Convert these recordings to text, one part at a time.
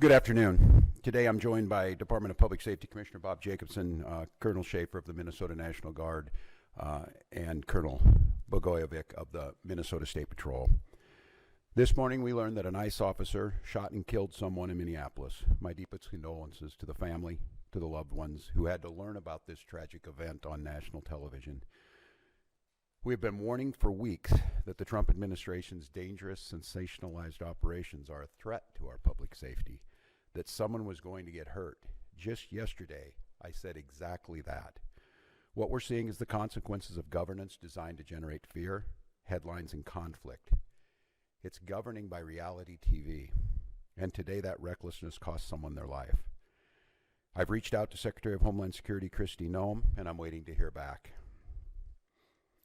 Good afternoon. Today I'm joined by Department of Public Safety Commissioner Bob Jacobson, Colonel Schaefer of the Minnesota National Guard, and Colonel Bogojevic of the Minnesota State Patrol. This morning we learned that an ICE officer shot and killed someone in Minneapolis. My deepest condolences to the family, to the loved ones who had to learn about this tragic event on national television. We have been warning for weeks that the Trump administration's dangerous, sensationalized operations are a threat to our public safety, that someone was going to get hurt. Just yesterday, I said exactly that. What we're seeing is the consequences of governance designed to generate fear, headlines, and conflict. It's governing by reality TV, and today that recklessness cost someone their life. I've reached out to Secretary of Homeland Security Kristi Noem, and I'm waiting to hear back.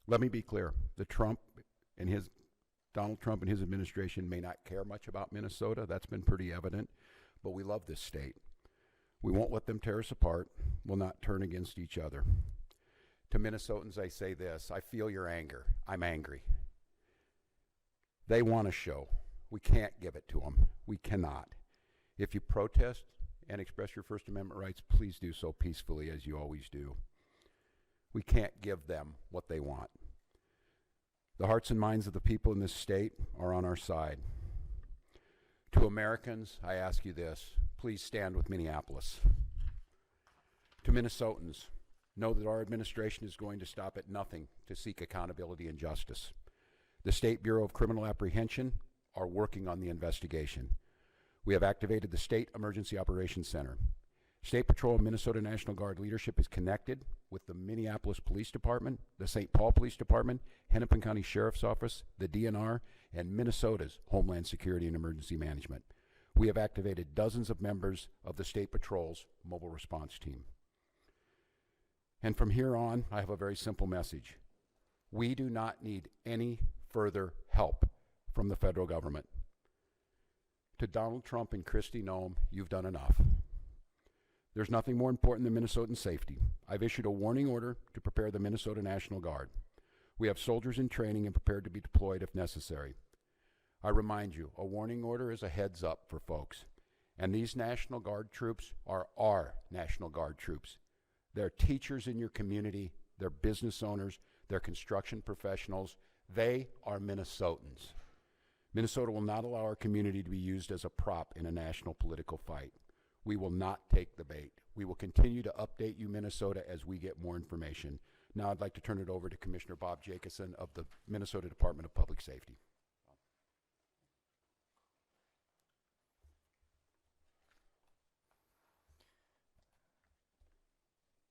Let me be clear, Donald Trump and his administration may not care much about Minnesota. That's been pretty evident, but we love this state. We won't let them tear us apart. We'll not turn against each other. To Minnesotans, I say this: I feel your anger. I'm angry. They want a show. We can't give it to them. We cannot. If you protest and express your First Amendment rights, please do so peacefully, as you always do. We can't give them what they want. The hearts and minds of the people in this state are on our side. To Americans, I ask you this: please stand with Minneapolis. To Minnesotans, know that our administration is going to stop at nothing to seek accountability and justice. The State Bureau of Criminal Apprehension are working on the investigation. We have activated the State Emergency Operations Center. State Patrol and Minnesota National Guard leadership is connected with the Minneapolis Police Department, the St. Paul Police Department, Hennepin County Sheriff's Office, the DNR, and Minnesota's Homeland Security and Emergency Management. We have activated dozens of members of the State Patrol's mobile response team. And from here on, I have a very simple message. We do not need any further help from the federal government. To Donald Trump and Kristi Noem, you've done enough. There's nothing more important than Minnesotan safety. I've issued a warning order to prepare the Minnesota National Guard. We have soldiers in training and prepared to be deployed if necessary. I remind you, a warning order is a heads up for folks. And these National Guard troops are our National Guard troops. They're teachers in your community, they're business owners, they're construction professionals. They are Minnesotans. Minnesota will not allow our community to be used as a prop in a national political fight. We will not take the bait. We will continue to update you, Minnesota, as we get more information. Now I'd like to turn it over to Commissioner Bob Jacobson of the Minnesota Department of Public Safety.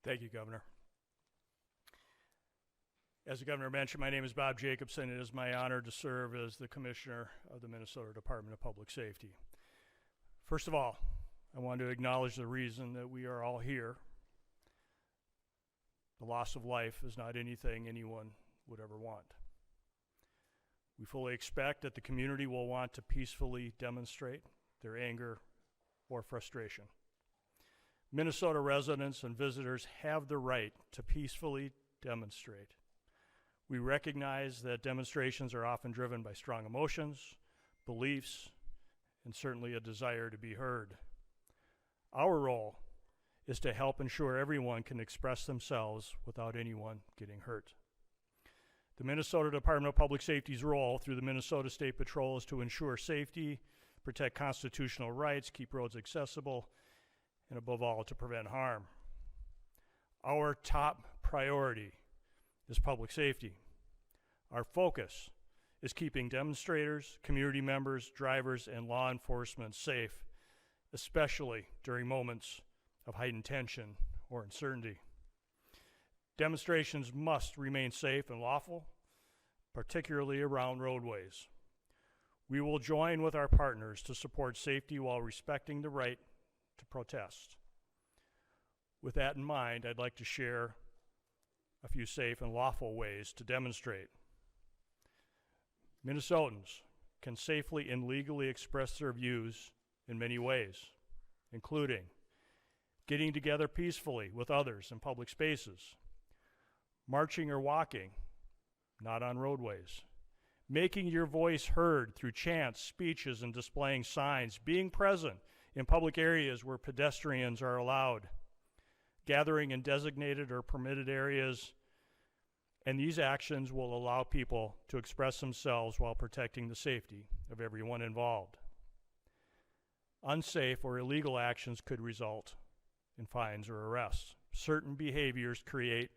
Thank you, Governor. As the Governor mentioned, my name is Bob Jacobson. It is my honor to serve as the Commissioner of the Minnesota Department of Public Safety. First of all, I want to acknowledge the reason that we are all here. The loss of life is not anything anyone would ever want. We fully expect that the community will want to peacefully demonstrate their anger or frustration. Minnesota residents and visitors have the right to peacefully demonstrate. We recognize that demonstrations are often driven by strong emotions, beliefs, and certainly a desire to be heard. Our role is to help ensure everyone can express themselves without anyone getting hurt. The Minnesota Department of Public Safety's role through the Minnesota State Patrol is to ensure safety, protect constitutional rights, keep roads accessible, and above all, to prevent harm. Our top priority is public safety. Our focus is keeping demonstrators, community members, drivers, and law enforcement safe, especially during moments of heightened tension or uncertainty. Demonstrations must remain safe and lawful, particularly around roadways. We will join with our partners to support safety while respecting the right to protest. With that in mind, I'd like to share a few safe and lawful ways to demonstrate. Minnesotans can safely and legally express their views in many ways, including getting together peacefully with others in public spaces, marching or walking, not on roadways, making your voice heard through chants, speeches, and displaying signs, being present in public areas where pedestrians are allowed, gathering in designated or permitted areas, and these actions will allow people to express themselves while protecting the safety of everyone involved. Unsafe or illegal actions could result in fines or arrests. Certain behaviors create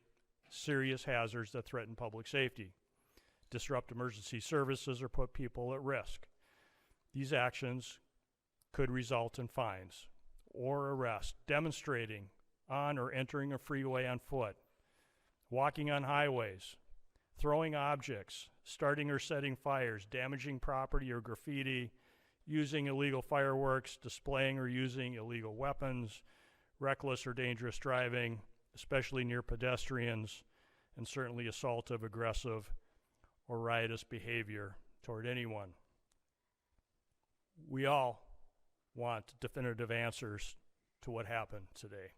serious hazards that threaten public safety, disrupt emergency services, or put people at risk. These actions could result in fines or arrest. Demonstrating on or entering a freeway on foot, walking on highways, throwing objects, starting or setting fires, damaging property or graffiti, using illegal fireworks, displaying or using illegal weapons, reckless or dangerous driving, especially near pedestrians, and certainly assaultive, aggressive, or riotous behavior toward anyone. We all want definitive answers to what happened today.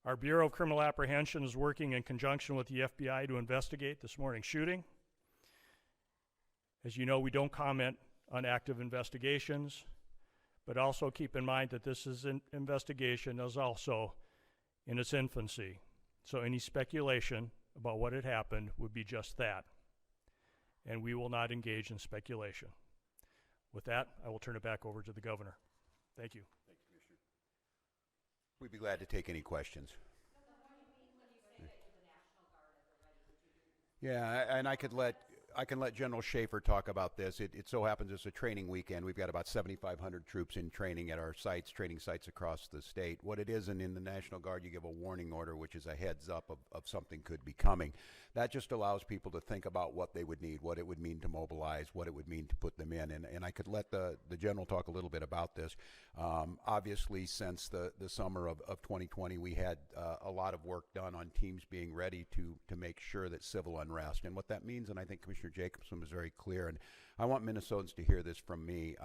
Our Bureau of Criminal Apprehension is working in conjunction with the FBI to investigate this morning's shooting. As you know, we don't comment on active investigations, but also keep in mind that this is an investigation that is also in its infancy. So any speculation about what had happened would be just that. And we will not engage in speculation. With that, I will turn it back over to the governor. Thank you. Thank you, Commissioner. We'd be glad to take any questions. Yeah, and I can let General Schaefer talk about this. It so happens it's a training weekend. We've got about 7,500 troops in training at our sites, training sites across the state. What it is, and in the National Guard, you give a warning order, which is a heads up of something could be coming. That just allows people to think about what they would need, what it would mean to mobilize, what it would mean to put them in. And I could let the General talk a little bit about this. Obviously, since the summer of 2020, we had a lot of work done on teams being ready to make sure that civil unrest. And what that means, and I think Commissioner Jacobson was very clear, and I want Minnesotans to hear this from me.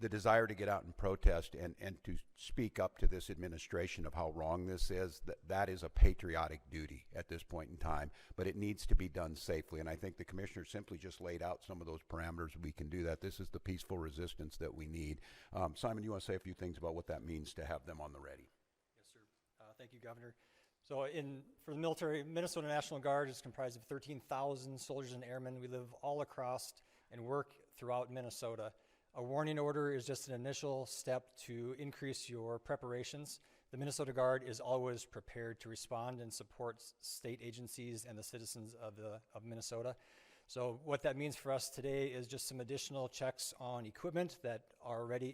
The desire to get out and protest and to speak up to this administration of how wrong this is, that is a patriotic duty at this point in time, but it needs to be done safely. And I think the Commissioner simply just laid out some of those parameters. We can do that. This is the peaceful resistance that we need. Simon, you want to say a few things about what that means to have them on the ready? Yes, sir. Thank you, Governor. So for the military, Minnesota National Guard is comprised of 13,000 soldiers and airmen. We live all across and work throughout Minnesota. A warning order is just an initial step to increase your preparations. The Minnesota Guard is always prepared to respond and support state agencies and the citizens of Minnesota. So what that means for us today is just some additional checks on equipment that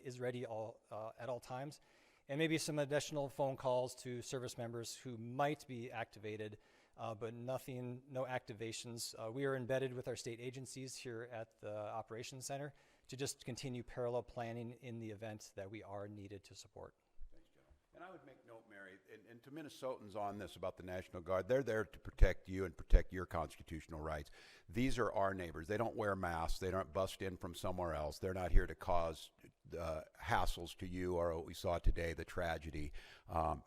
is ready at all times, and maybe some additional phone calls to service members who might be activated, but no activations. We are embedded with our state agencies here at the Operations Center to just continue parallel planning in the event that we are needed to support. Thanks, General. And I would make note, Mary, and to Minnesotans on this about the National Guard, they're there to protect you and protect your constitutional rights. These are our neighbors. They don't wear masks. They don't bust in from somewhere else. They're not here to cause hassles to you or what we saw today, the tragedy.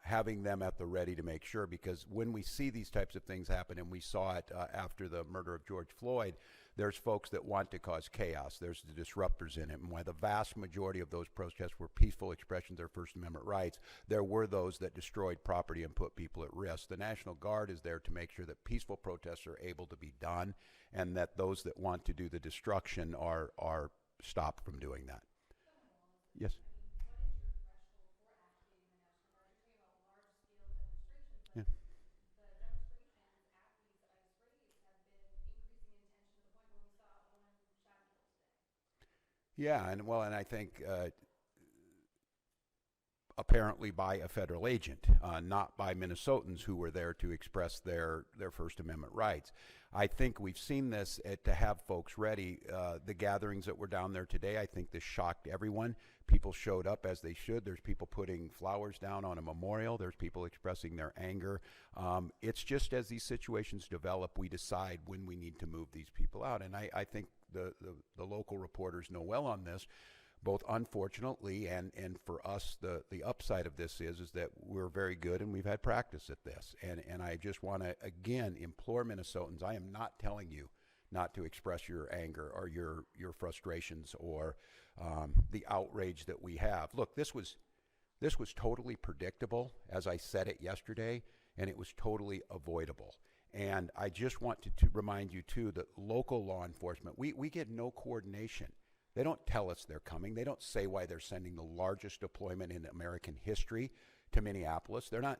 Having them at the ready to make sure, because when we see these types of things happen, and we saw it after the murder of George Floyd, there's folks that want to cause chaos. There's the disruptors in it. And while the vast majority of those protests were peaceful expressions of their First Amendment rights, there were those that destroyed property and put people at risk. The National Guard is there to make sure that peaceful protests are able to be done, and that those that want to do the destruction are stopped from doing that. Yes? Yeah. Yeah, and I think apparently by a federal agent, not by Minnesotans who were there to express their First Amendment rights. I think we've seen this to have folks ready. The gatherings that were down there today, I think this shocked everyone. People showed up as they should. There's people putting flowers down on a memorial. There's people expressing their anger. It's just as these situations develop, we decide when we need to move these people out. And I think the local reporters know well on this. Both unfortunately and for us, the upside of this is that we're very good and we've had practice at this. And I just want to, again, implore Minnesotans, I am not telling you not to express your anger or your frustrations or the outrage that we have. Look, this was totally predictable, as I said it yesterday, and it was totally avoidable. And I just want to remind you, too, that local law enforcement, we get no coordination. They don't tell us they're coming. They don't say why they're sending the largest deployment in American history to Minneapolis. They're not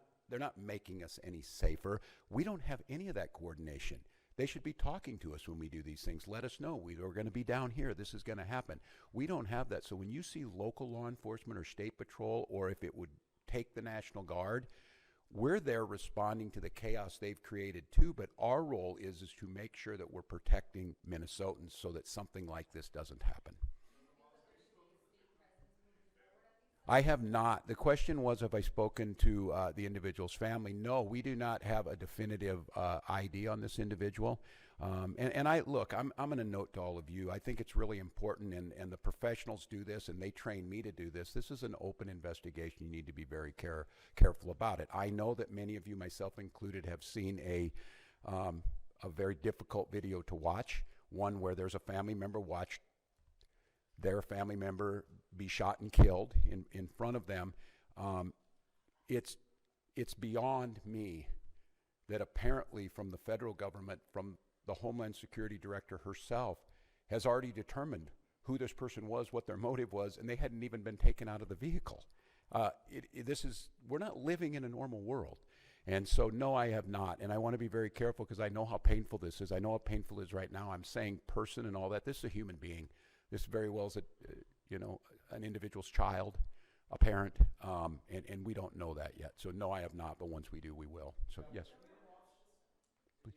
making us any safer. We don't have any of that coordination. They should be talking to us when we do these things. Let us know. We're going to be down here. This is going to happen. We don't have that. So when you see local law enforcement or state patrol, or if it would take the National Guard, we're there responding to the chaos they've created too, but our role is to make sure that we're protecting Minnesotans so that something like this doesn't happen. I have not. The question was, have I spoken to the individual's family? No, we do not have a definitive ID on this individual. And I'm going to note to all of you, I think it's really important, and the professionals do this, and they train me to do this. This is an open investigation. You need to be very careful about it. I know that many of you, myself included, have seen a very difficult video to watch, one where there's a family member watched their family member be shot and killed in front of them. It's beyond me that apparently from the federal government, from the Homeland Security Director herself, has already determined who this person was, what their motive was, and they hadn't even been taken out of the vehicle. We're not living in a normal world. And so, no, I have not. And I want to be very careful because I know how painful this is. I know how painful it is right now. I'm saying person and all that. This is a human being. This very well is an individual's child, a parent, and we don't know that yet. So no, I have not, but once we do, we will. So yes. Please.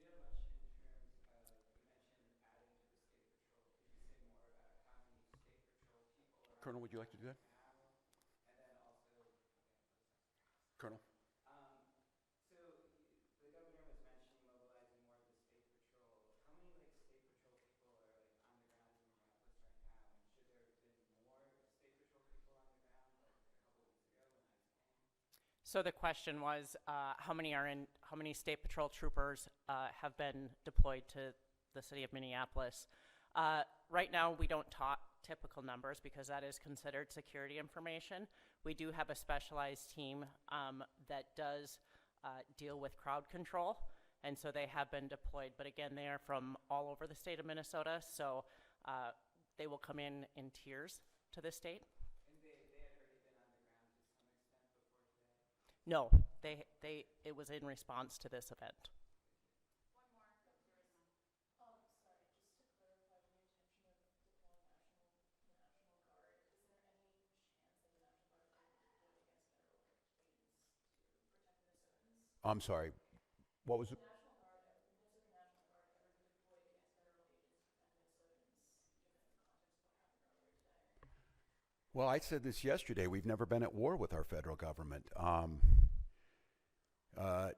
Colonel, would you like to do that? Colonel. So the governor was mentioning mobilizing more of the state patrol. How many state patrol people are on the ground in Minneapolis right now? And should there have been more state patrol people on the ground a couple weeks ago when ICE came? So the question was, how many state patrol troopers have been deployed to the city of Minneapolis? Right now, we don't talk typical numbers because that is considered security information. We do have a specialized team that does deal with crowd control, and so they have been deployed. But again, they are from all over the state of Minnesota, so they will come in tiers to the state. And they had already been on the ground to some extent before today? No, it was in response to this event. I'm sorry. What was it? Well, I said this yesterday. We've never been at war with our federal government. I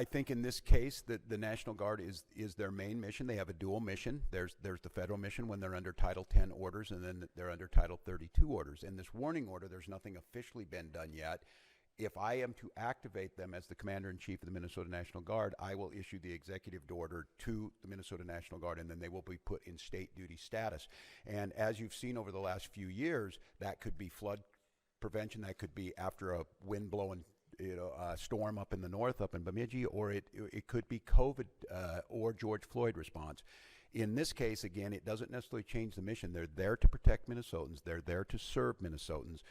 think in this case that the National Guard is their main mission. They have a dual mission. There's the federal mission when they're under Title 10 orders, and then they're under Title 32 orders. In this warning order, there's nothing officially been done yet. If I am to activate them as the Commander-in-Chief of the Minnesota National Guard, I will issue the executive order to the Minnesota National Guard, and then they will be put in state duty status. And as you've seen over the last few years, that could be flood prevention, that could be after a wind-blowing storm up in the north, up in Bemidji, or it could be COVID or George Floyd response. In this case, again, it doesn't necessarily change the mission. They're there to protect Minnesotans. They're there to serve Minnesotans.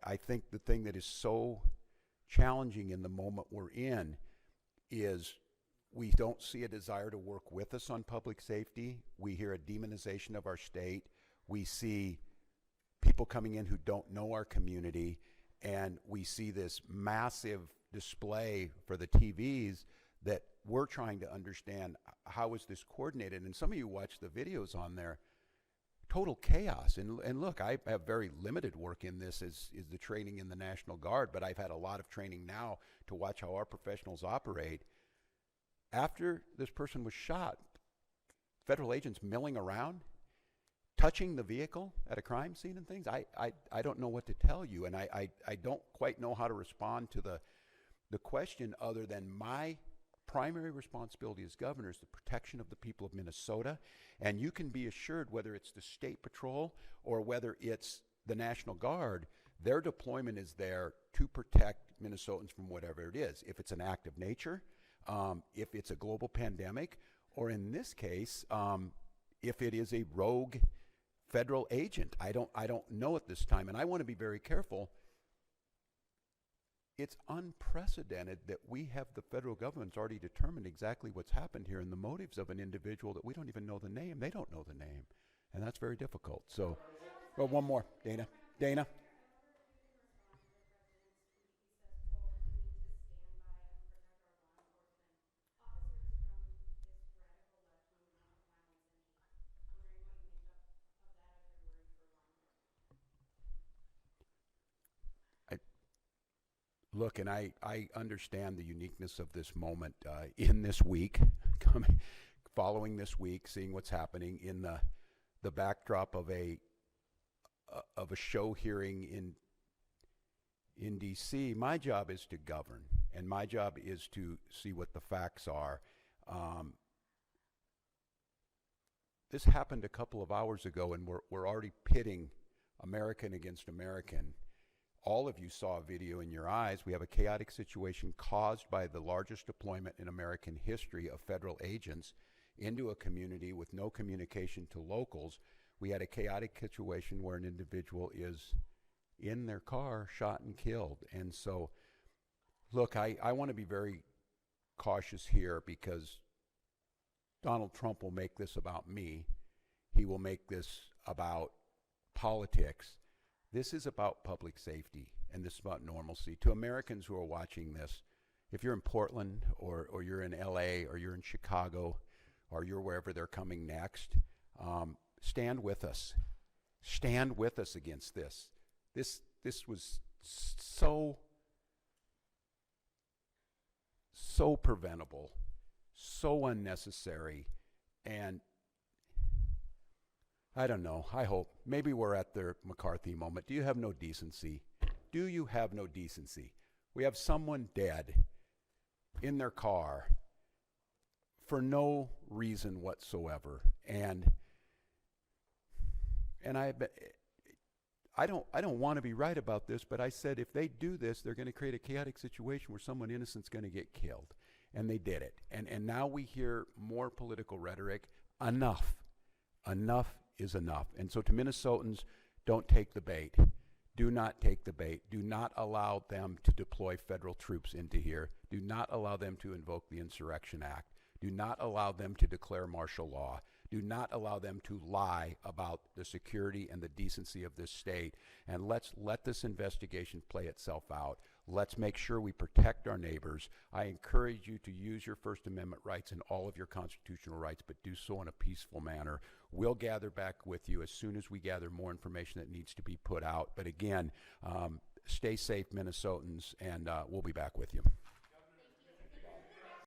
I think the thing that is so challenging in the moment we're in is we don't see a desire to work with us on public safety. We hear a demonization of our state. We see people coming in who don't know our community, and we see this massive display for the TVs that we're trying to understand how is this coordinated. And some of you watch the videos on there. Total chaos. And look, I have very limited work in this is the training in the National Guard, but I've had a lot of training now to watch how our professionals operate. After this person was shot, federal agents milling around, touching the vehicle at a crime scene and things. I don't know what to tell you, and I don't quite know how to respond to the question other than my primary responsibility as governor is the protection of the people of Minnesota, and you can be assured whether it's the State Patrol or whether it's the National Guard, their deployment is there to protect Minnesotans from whatever it is. If it's an act of nature, if it's a global pandemic, or in this case, if it is a rogue federal agent. I don't know at this time, and I want to be very careful. It's unprecedented that we have the federal government's already determined exactly what's happened here and the motives of an individual that we don't even know the name. They don't know the name, and that's very difficult. So, well, one more, Dana. Dana. Look, and I understand the uniqueness of this moment in this week, following this week, seeing what's happening in the backdrop of a show hearing in D.C. My job is to govern, and my job is to see what the facts are. This happened a couple of hours ago, and we're already pitting American against American. All of you saw a video in your eyes. We have a chaotic situation caused by the largest deployment in American history of federal agents into a community with no communication to locals. We had a chaotic situation where an individual is in their car, shot and killed. And so, look, I want to be very cautious here because Donald Trump will make this about me. He will make this about politics. This is about public safety, and this is about normalcy. To Americans who are watching this, if you're in Portland or you're in LA or you're in Chicago or you're wherever they're coming next, stand with us. Stand with us against this. This was so preventable, so unnecessary, and I don't know. I hope. Maybe we're at the McCarthy moment. Do you have no decency? Do you have no decency? We have someone dead in their car for no reason whatsoever. And I don't want to be right about this, but I said if they do this, they're going to create a chaotic situation where someone innocent's going to get killed. And they did it. And now we hear more political rhetoric. Enough. Enough is enough. And so to Minnesotans, don't take the bait. Do not take the bait. Do not allow them to deploy federal troops into here. Do not allow them to invoke the Insurrection Act. Do not allow them to declare martial law. Do not allow them to lie about the security and the decency of this state. And let's let this investigation play itself out. Let's make sure we protect our neighbors. I encourage you to use your First Amendment rights and all of your constitutional rights, but do so in a peaceful manner. We'll gather back with you as soon as we gather more information that needs to be put out. But again, stay safe, Minnesotans, and we'll be back with you.